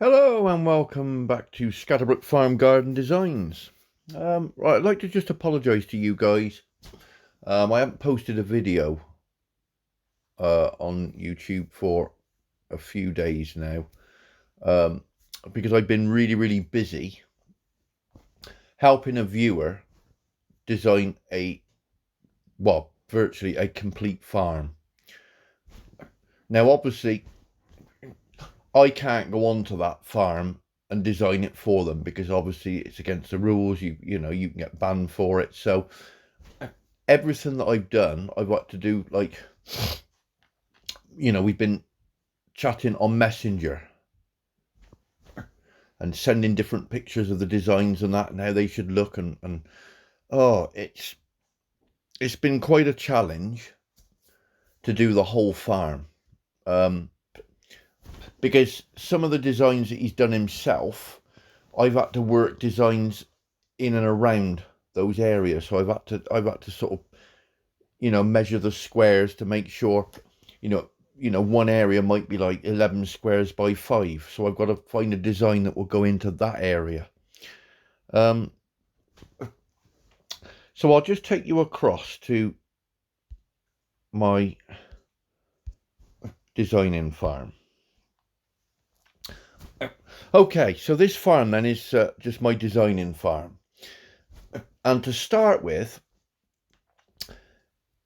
Hello and welcome back to Scatterbrook Farm Garden Designs. Right, I'd like to just apologise to you guys. I haven't posted a video on YouTube for a few days now because I've been really busy helping a viewer design virtually a complete farm. Now, obviously, I can't go onto that farm and design it for them because obviously it's against the rules. You know you can get banned for it. So everything that I've done, I've got to do, like, we've been chatting on Messenger and sending different pictures of the designs and that and how they should look and oh, it's been quite a challenge to do the whole farm. Because some of the designs that he's done himself, I've had to work designs in and around those areas. So I've had to sort of, measure the squares to make sure, one area might be like 11 squares by 5. So I've got to find a design that will go into that area. So I'll just take you across to my designing farm. Okay, so this farm then is just my designing farm. And to start with,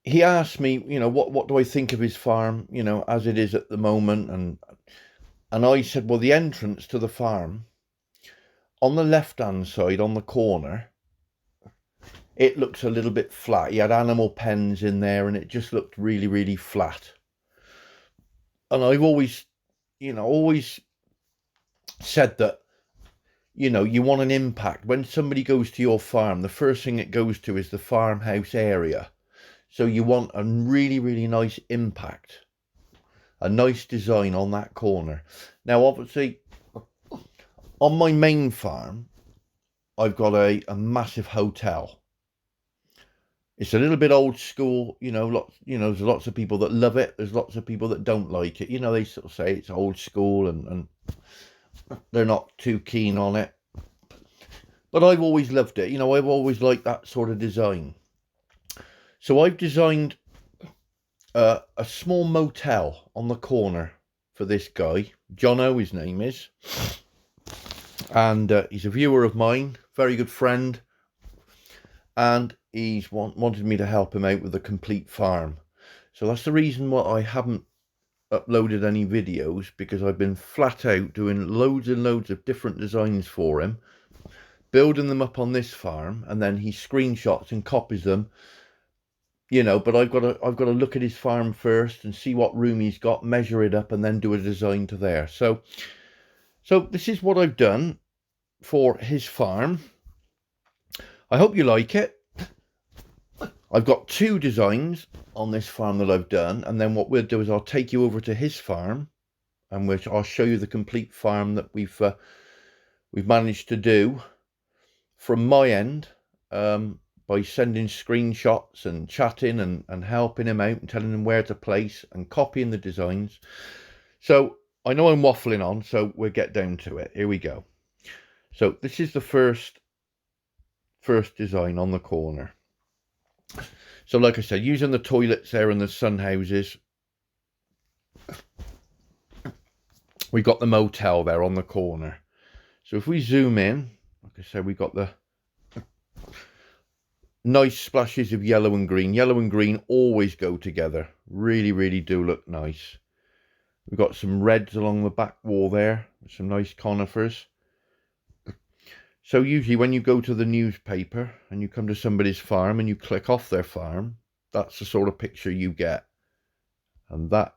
he asked me, what do I think of his farm, as it is at the moment, and I said, well, the entrance to the farm, on the left-hand side, on the corner, it looks a little bit flat. He had animal pens in there, and it just looked really flat. And I've always said that, you want an impact. When somebody goes to your farm, the first thing it goes to is the farmhouse area. So you want a really nice impact, a nice design on that corner. Now, obviously, on my main farm, I've got a massive hotel. It's a little bit old school, there's lots of people that love it. There's lots of people that don't like it. They sort of say it's old school and they're not too keen on it. But I've always loved it. I've always liked that sort of design. So I've designed a small motel on the corner for this guy. Jono, his name is. And he's a viewer of mine, very good friend. And he's wanted me to help him out with a complete farm. So that's the reason why I haven't uploaded any videos, because I've been flat out doing loads and loads of different designs for him, building them up on this farm, and then he screenshots and copies them. But I've got to look at his farm first and see what room he's got, measure it up, and then do a design to there. So this is what I've done for his farm. I hope you like it. I've got 2 designs on this farm that I've done, and then what we'll do is I'll take you over to his farm, and I'll show you the complete farm that we've managed to do from my end, by sending screenshots and chatting and helping him out and telling him where to place and copying the designs. So I know I'm waffling on, so we'll get down to it. Here we go. So this is the first design on the corner. So like I said, using the toilets there and the sun houses, we got the motel there on the corner. So if we zoom in, like I said, we got the nice splashes of yellow and green. Yellow and green always go together. Really do look nice. We've got some reds along the back wall there, some nice conifers. So usually when you go to the newspaper and you come to somebody's farm and you click off their farm, that's the sort of picture you get. And that,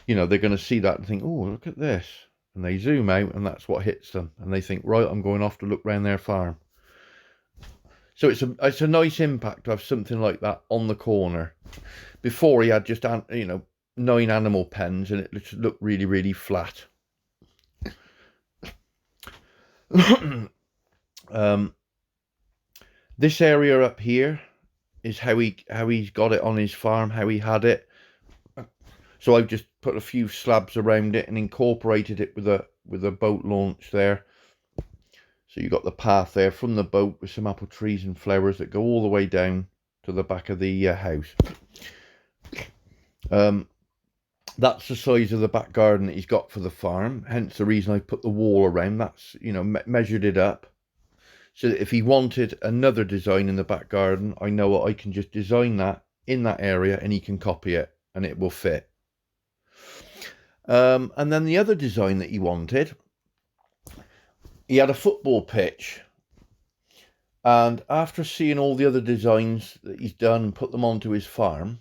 they're going to see that and think, oh, look at this. And they zoom out and that's what hits them. And they think, right, I'm going off to look round their farm. So it's a nice impact to have something like that on the corner. Before he had just 9 animal pens and it looked really flat. This area up here is how he's got it on his farm, how he had it. So I've just put a few slabs around it and incorporated it with a boat launch there. So you've got the path there from the boat with some apple trees and flowers that go all the way down to the back of the house. That's the size of the back garden that he's got for the farm, hence the reason I put the wall around. That's, you know, measured it up so that if he wanted another design in the back garden, I know I can just design that in that area and he can copy it and it will fit. And then the other design that he wanted, he had a football pitch, and after seeing all the other designs that he's done and put them onto his farm,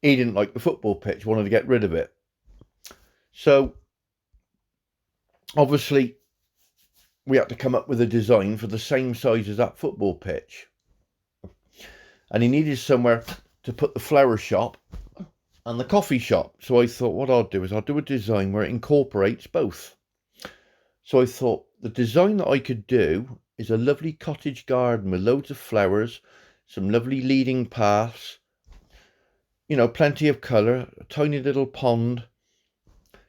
he didn't like the football pitch, wanted to get rid of it. So obviously we had to come up with a design for the same size as that football pitch, and he needed somewhere to put the flower shop and the coffee shop. So I thought what I'll do is I'll do a design where it incorporates both. So I thought the design that I could do is a lovely cottage garden with loads of flowers, some lovely leading paths, you know, plenty of colour, a tiny little pond,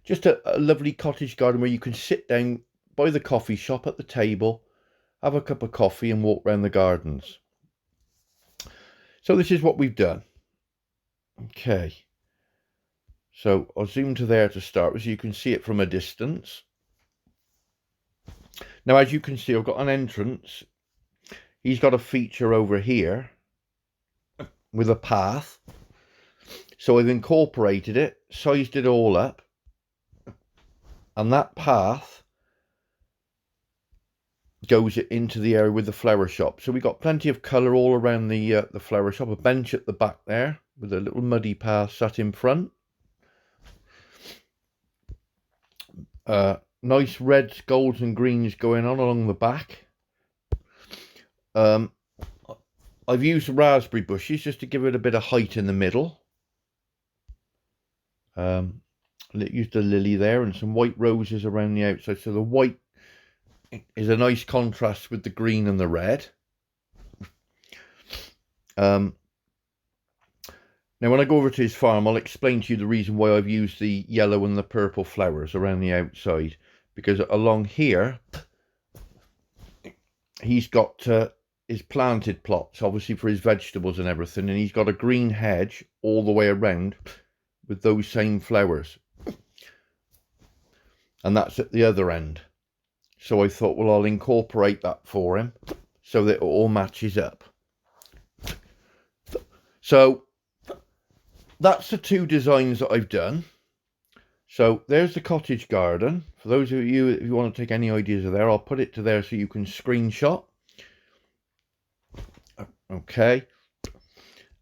just a lovely cottage garden where you can sit down by the coffee shop at the table, have a cup of coffee and walk around the gardens. So this is what we've done. Okay, so I'll zoom to there to start with so you can see it from a distance. Now, as you can see, I've got an entrance. He's got a feature over here with a path. So I've incorporated it, sized it all up, and that path goes into the area with the flower shop. So we've got plenty of colour all around the flower shop. A bench at the back there with a little muddy path sat in front. Nice reds, golds and greens going on along the back. I've used raspberry bushes just to give it a bit of height in the middle. Used a lily there and some white roses around the outside. So the white is a nice contrast with the green and the red. Now when I go over to his farm, I'll explain to you the reason why I've used the yellow and the purple flowers around the outside. Because along here, he's got his planted plots, obviously for his vegetables and everything. And he's got a green hedge all the way around with those same flowers. And that's at the other end. So I thought, well, I'll incorporate that for him so that it all matches up. So that's the two designs that I've done. So there's the cottage garden. For those of you, if you want to take any ideas of there, I'll put it to there so you can screenshot. Okay.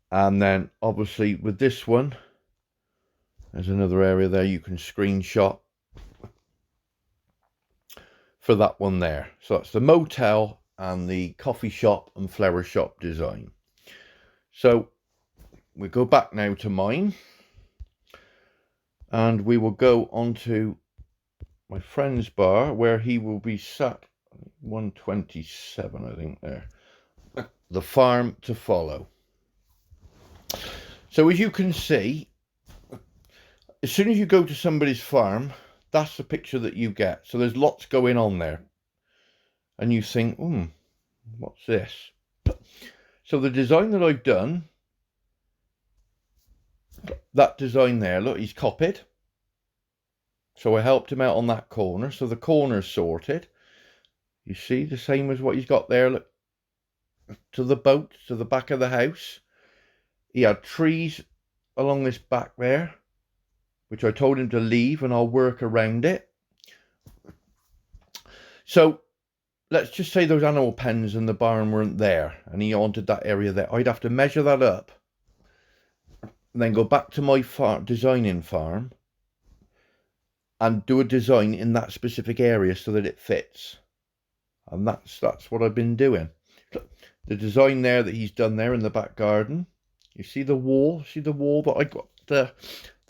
And then obviously with this one, there's another area there you can screenshot for that one there. So that's the motel and the coffee shop and flower shop design. So we go back now to mine. And we will go on to my friend's bar where he will be sat, 127 I think there. The farm to follow. So as you can see, as soon as you go to somebody's farm, that's the picture that you get. So there's lots going on there. And you think, what's this? So the design that I've done, that design there, look, he's copied. So I helped him out on that corner. So the corner's sorted. You see, the same as what he's got there, look, to the boat, to the back of the house. He had trees along this back there, which I told him to leave and I'll work around it. So let's just say those animal pens and the barn weren't there and he wanted that area there. I'd have to measure that up and then go back to my designing farm and do a design in that specific area so that it fits. And that's what I've been doing. The design there that he's done there in the back garden. You see the wall? See the wall that I got that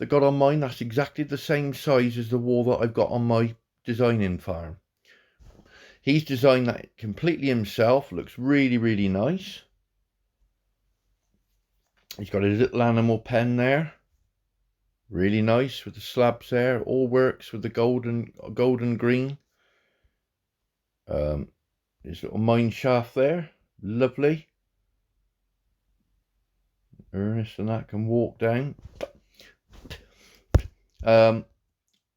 got on mine? That's exactly the same size as the wall that I've got on my designing farm. He's designed that completely himself. Looks really, really nice. He's got his little animal pen there. Really nice with the slabs there. All works with the golden green. This little mine shaft there. Lovely. Ernest and that can walk down.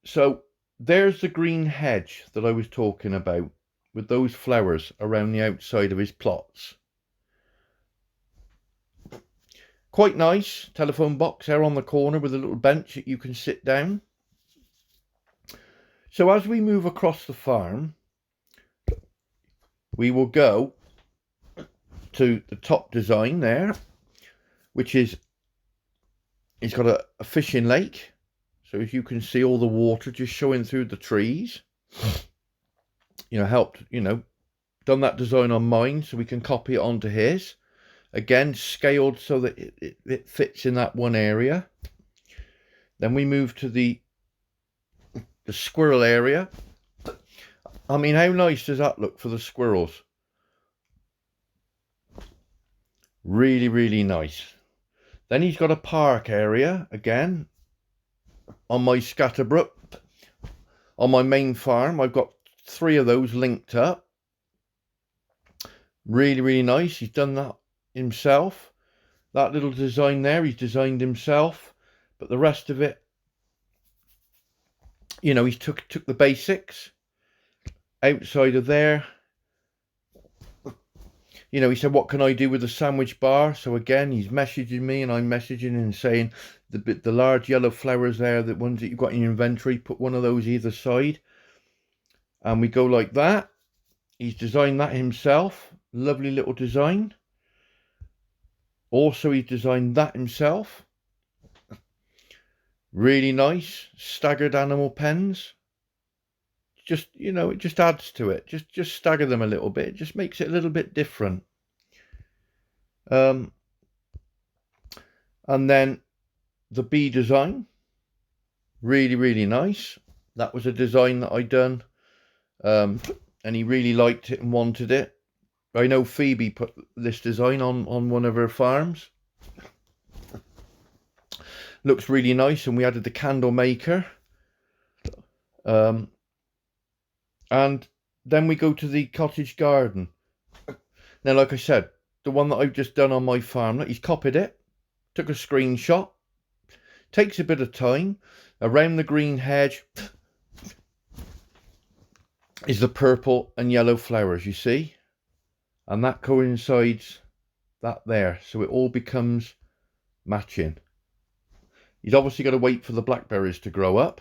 So there's the green hedge that I was talking about, with those flowers around the outside of his plots. Quite nice. Telephone box there on the corner with a little bench that you can sit down. So as we move across the farm, we will go to the top design there, which is, it's got a fishing lake. So as you can see, all the water just showing through the trees. You know, helped, you know, done that design on mine so we can copy it onto his. Again, scaled so that it fits in that one area. Then we move to the squirrel area. I mean, how nice does that look for the squirrels? Really, really nice. Then he's got a park area again on my Scatterbrook. On my main farm, I've got 3 of those linked up. Really, really nice. He's done that himself. That little design there, he's designed himself. But the rest of it, you know, he took the basics. Outside of there, you know, he said, what can I do with the sandwich bar? So again, he's messaging me and I'm messaging and saying the large yellow flowers there, the ones that you've got in your inventory, put one of those either side. And we go like that. He's designed that himself. Lovely little design. Also, he's designed that himself. Really nice. Staggered animal pens. Just, you know, it just adds to it. Just stagger them a little bit. It just makes it a little bit different. And then the bee design. Really, really nice. That was a design that I done. And he really liked it and wanted it. I know Phoebe put this design on one of her farms. Looks really nice, and we added the candle maker. And then we go to the cottage garden. Now, like I said, the one that I've just done on my farm, he's copied it, took a screenshot. Takes a bit of time. Around the green hedge is the purple and yellow flowers, you see? And that coincides that there. So it all becomes matching. He's obviously got to wait for the blackberries to grow up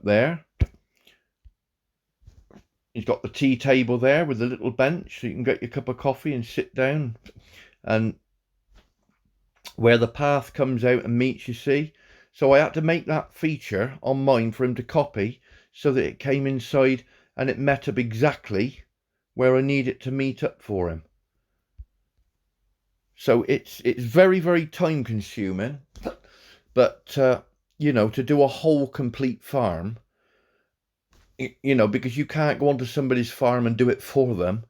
there. He's got the tea table there with a little bench so you can get your cup of coffee and sit down. And where the path comes out and meets, you see. So I had to make that feature on mine for him to copy so that it came inside and it met up exactly where I need it to meet up for him. So it's very, very time consuming, but you know, to do a whole complete farm, you know, because you can't go onto somebody's farm and do it for them.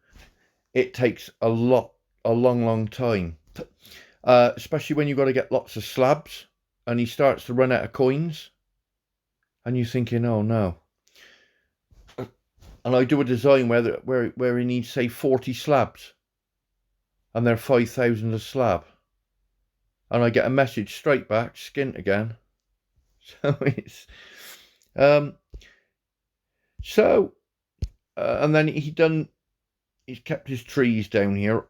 It takes a long time. Especially when you've got to get lots of slabs and he starts to run out of coins and you're thinking, oh no. And I do a design where he needs, say, 40 slabs and they're 5,000 a slab, and I get a message straight back, skint again. So it's and then he's kept his trees down here.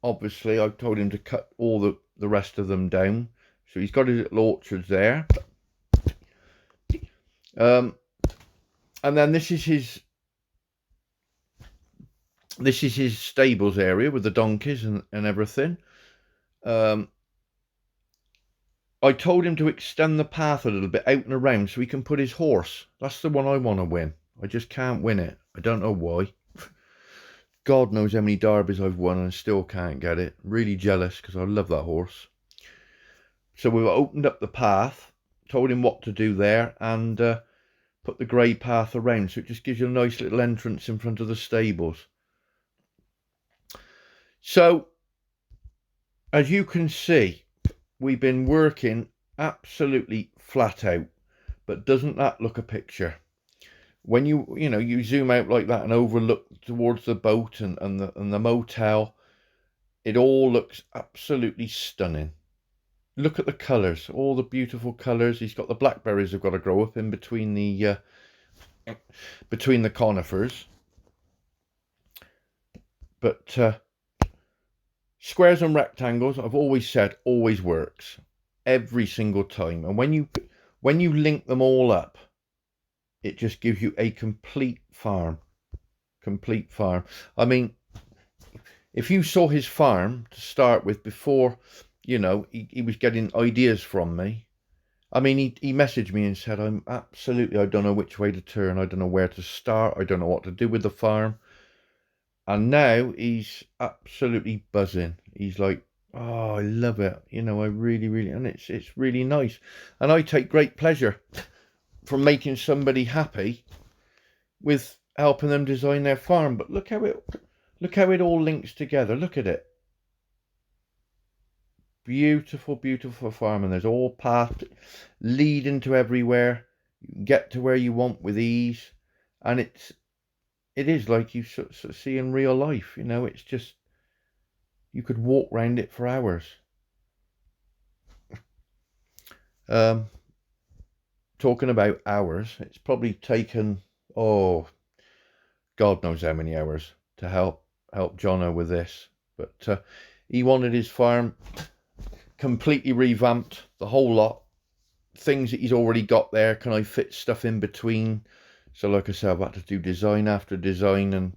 Obviously, I've told him to cut all the rest of them down. So he's got his little orchards there. And then this is his stables area with the donkeys and everything. I told him to extend the path a little bit out and around so he can put his horse. That's the one I want to win. I just can't win it. I don't know why. God knows how many derbies I've won and still can't get it. Really jealous because I love that horse. So we've opened up the path, told him what to do there, and put the grey path around. So it just gives you a nice little entrance in front of the stables. So, as you can see, we've been working absolutely flat out. But doesn't that look a picture? When you zoom out like that and overlook towards the boat and the motel, it all looks absolutely stunning. Look at the colours, all the beautiful colours. He's got the blackberries have got to grow up in between the conifers. But squares and rectangles, I've always said, always works every single time. And when you link them all up, it just gives you a complete farm. Complete farm. I mean, if you saw his farm to start with before, he was getting ideas from me. I mean, he messaged me and said, I don't know which way to turn. I don't know where to start. I don't know what to do with the farm. And now he's absolutely buzzing. He's like, oh, I love it. I really, really, and it's really nice. And I take great pleasure from making somebody happy with helping them design their farm. But look how it all links together. Look at it. Beautiful, beautiful farm, and there's all paths leading to everywhere. You can get to where you want with ease, and it is like you sort of see in real life. It's just, you could walk around it for hours. Talking about hours, it's probably taken, oh, God knows how many hours to help Jono with this. But he wanted his farm completely revamped, the whole lot. Things that he's already got there, can I fit stuff in between? So like I said, I've had to do design after design, and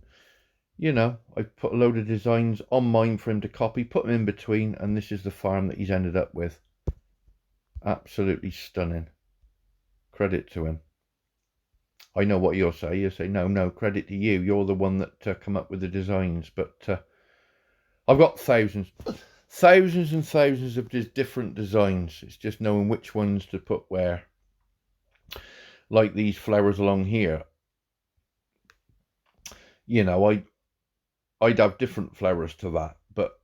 I put a load of designs on mine for him to copy, put them in between, and this is the farm that he's ended up with. Absolutely stunning. Credit to him. I know what you'll say. You'll say, no, credit to you. You're the one that come up with the designs. But I've got thousands and thousands of different designs. It's just knowing which ones to put where. Like these flowers along here. I'd have different flowers to that. But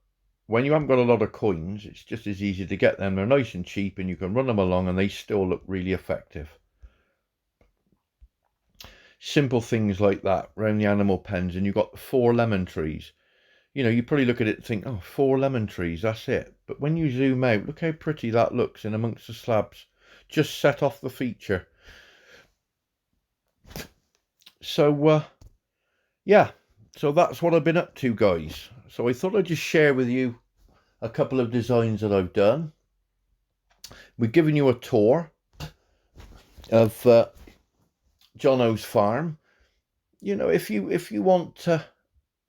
when you haven't got a lot of coins, it's just as easy to get them. They're nice and cheap, and you can run them along, and they still look really effective. Simple things like that around the animal pens, and you've got 4 lemon trees. You probably look at it and think, oh, 4 lemon trees, that's it. But when you zoom out, look how pretty that looks in amongst the slabs. Just set off the feature. So, yeah. So that's what I've been up to, guys. So I thought I'd just share with you a couple of designs that I've done. We've given you a tour of Jono's farm. If you want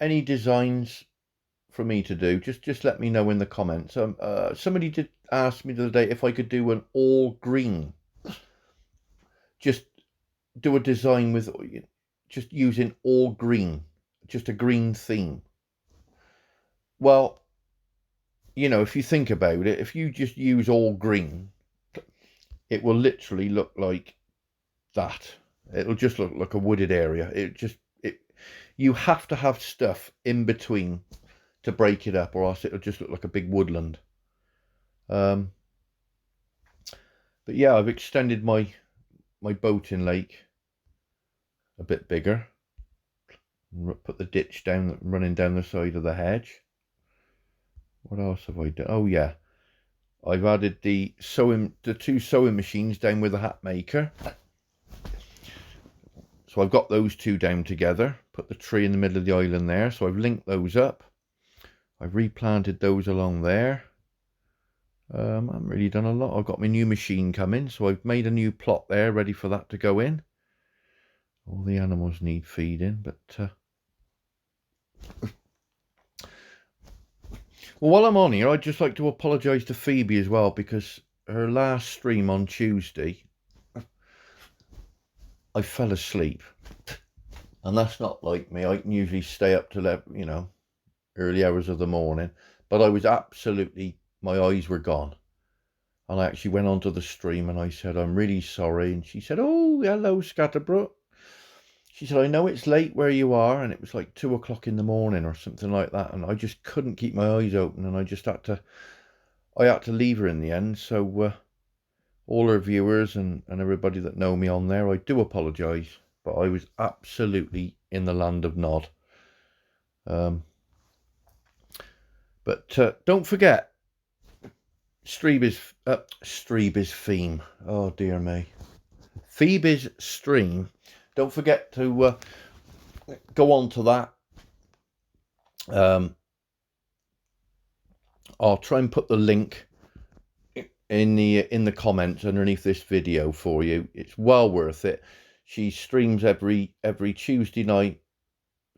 any designs for me to do, just let me know in the comments. Somebody did ask me the other day if I could do an all green, just do a design with just using all green, just a green theme. Well, if you think about it, if you just use all green, it will literally look like that. It'll just look like a wooded area. You have to have stuff in between to break it up, or else it'll just look like a big woodland. But yeah, I've extended my boating lake a bit bigger. Put the ditch down, running down the side of the hedge. What else have I done? Oh yeah, I've added the 2 sewing machines down with the hat maker. So I've got those 2 down together. Put the tree in the middle of the island there. So I've linked those up. I've replanted those along there. I haven't really done a lot. I've got my new machine coming, so I've made a new plot there ready for that to go in. All the animals need feeding, but well, while I'm on here, I'd just like to apologise to Phoebe as well, because her last stream on Tuesday, I fell asleep, and that's not like me. I can usually stay up till early hours of the morning, but I was absolutely, my eyes were gone, and I actually went onto the stream and I said, I'm really sorry, and she said, oh, hello Scatterbrook. She said, I know it's late where you are, and it was like 2 o'clock in the morning or something like that, and I just couldn't keep my eyes open, and I had to leave her in the end. So all our viewers and everybody that know me on there, I do apologise, but I was absolutely in the land of Nod. But don't forget, Streeby's theme. Oh dear me. Phoebe's stream. Don't forget to go on to that. I'll try and put the link in the comments underneath this video for you. It's well worth it. She streams every Tuesday night.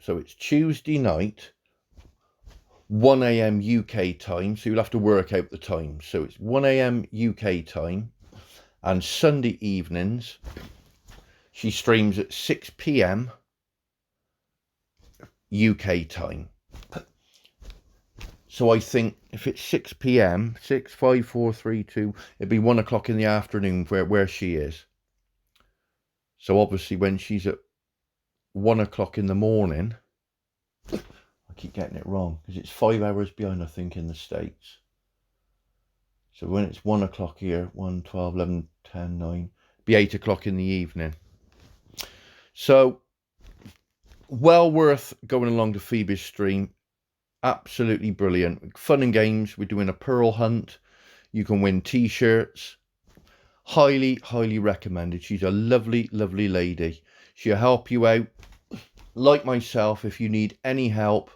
So it's Tuesday night, 1 AM UK time. So you'll have to work out the time. So it's 1 AM UK time. And Sunday evenings, she streams at 6 PM UK time. So I think if it's 6 PM, 6, 5, 4, 3, 2, it'd be 1 o'clock in the afternoon where she is. So obviously when she's at 1 o'clock in the morning, I keep getting it wrong because it's 5 hours behind, I think, in the States. So when it's 1 o'clock here, 1, 12, 11, 10, 9, be 8 o'clock in the evening. So well worth going along to Phoebe's stream. Absolutely brilliant. Fun and games. We're doing a pearl hunt. You can win t-shirts. Highly, highly recommended. She's a lovely, lovely lady. She'll help you out. Like myself, if you need any help,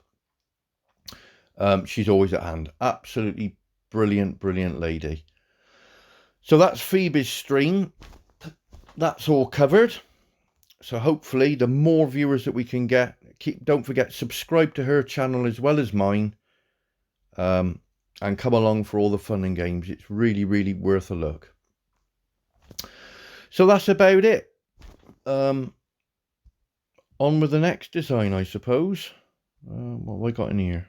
she's always at hand. Absolutely brilliant, brilliant lady. So that's Phoebe's stream. That's all covered. So hopefully the more viewers that we can get, don't forget, subscribe to her channel as well as mine, and come along for all the fun and games. It's really, really worth a look. So that's about it. On with the next design, I suppose. What have I got in here?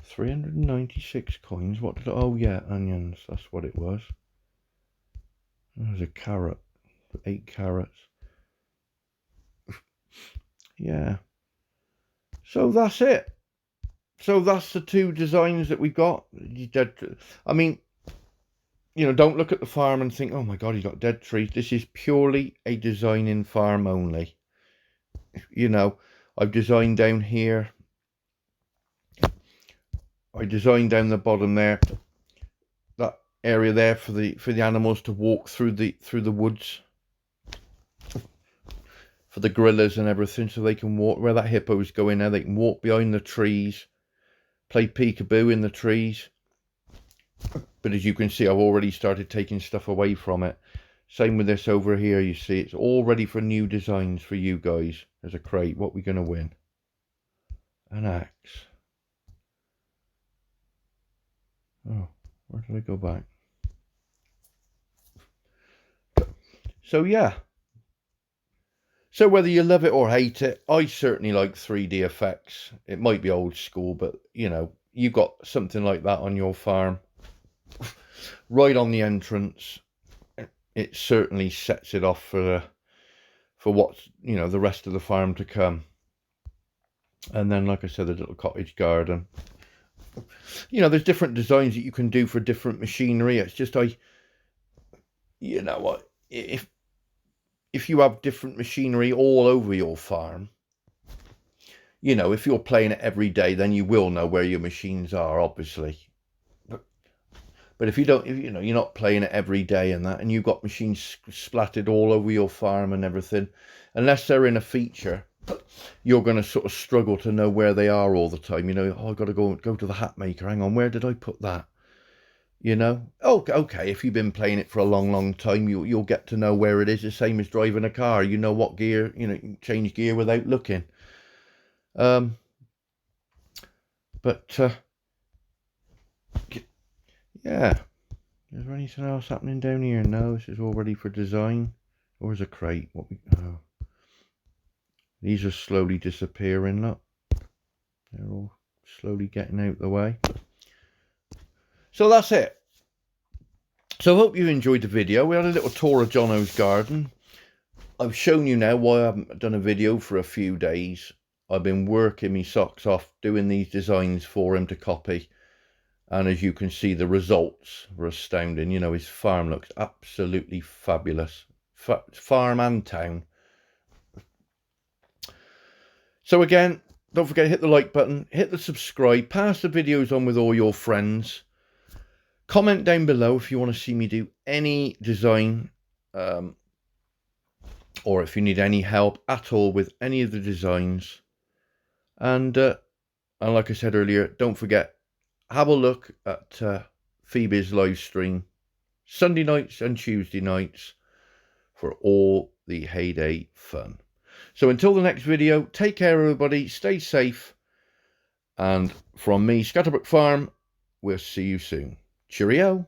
396 coins. What did oh yeah, onions. That's what it was. There's a carrot. 8 carrots. Yeah. So that's it. So that's the 2 designs that we got. I mean, you know, don't look at the farm and think, oh my God, he's got dead trees. This is purely a designing farm only. You know, I've designed down here. I designed down the bottom there, that area there for the animals to walk through the woods. For the gorillas and everything, so they can walk where that hippo's going now. They can walk behind the trees, play peekaboo in the trees. But as you can see, I've already started taking stuff away from it. Same with this over here. You see, it's all ready for new designs for you guys. There's a crate. What are we going to win? An axe. Oh, where did I go back? So yeah. So whether you love it or hate it, I certainly like 3D effects. It might be old school, but you know, you got something like that on your farm. Right on the entrance. It certainly sets it off for what's, you know, the rest of the farm to come. And then, like I said, the little cottage garden. You know, there's different designs that you can do for different machinery. It's just, you know what, if you have different machinery all over your farm, you know, if you're playing it every day, then you will know where your machines are, obviously. But if you don't, you know, you're not playing it every day and that, and you've got machines splattered all over your farm and everything, unless they're in a feature, you're going to sort of struggle to know where they are all the time. You know, oh, I've got to go to the hat maker. Hang on, where did I put that? You know, oh, okay, if you've been playing it for a long, long time, you'll get to know where it is. The same as driving a car. You know what gear, you know, you can change gear without looking. Yeah. Is there anything else happening down here? No, this is all ready for design. Or is a crate? Oh. These are slowly disappearing, look. They're all slowly getting out the way. So that's it. So I hope you enjoyed the video. We had a little tour of Jono's garden. I've shown you now why I haven't done a video for a few days. I've been working my socks off doing these designs for him to copy. And as you can see, the results were astounding. You know, his farm looks absolutely fabulous. Farm and town. So again, don't forget to hit the like button, hit the subscribe, pass the videos on with all your friends. Comment down below if you want to see me do any design, or if you need any help at all with any of the designs. And like I said earlier, don't forget, have a look at Phoebe's live stream Sunday nights and Tuesday nights for all the heyday fun. So until the next video, take care everybody, stay safe, and from me, Scatterbrook Farm, we'll see you soon. Cheerio.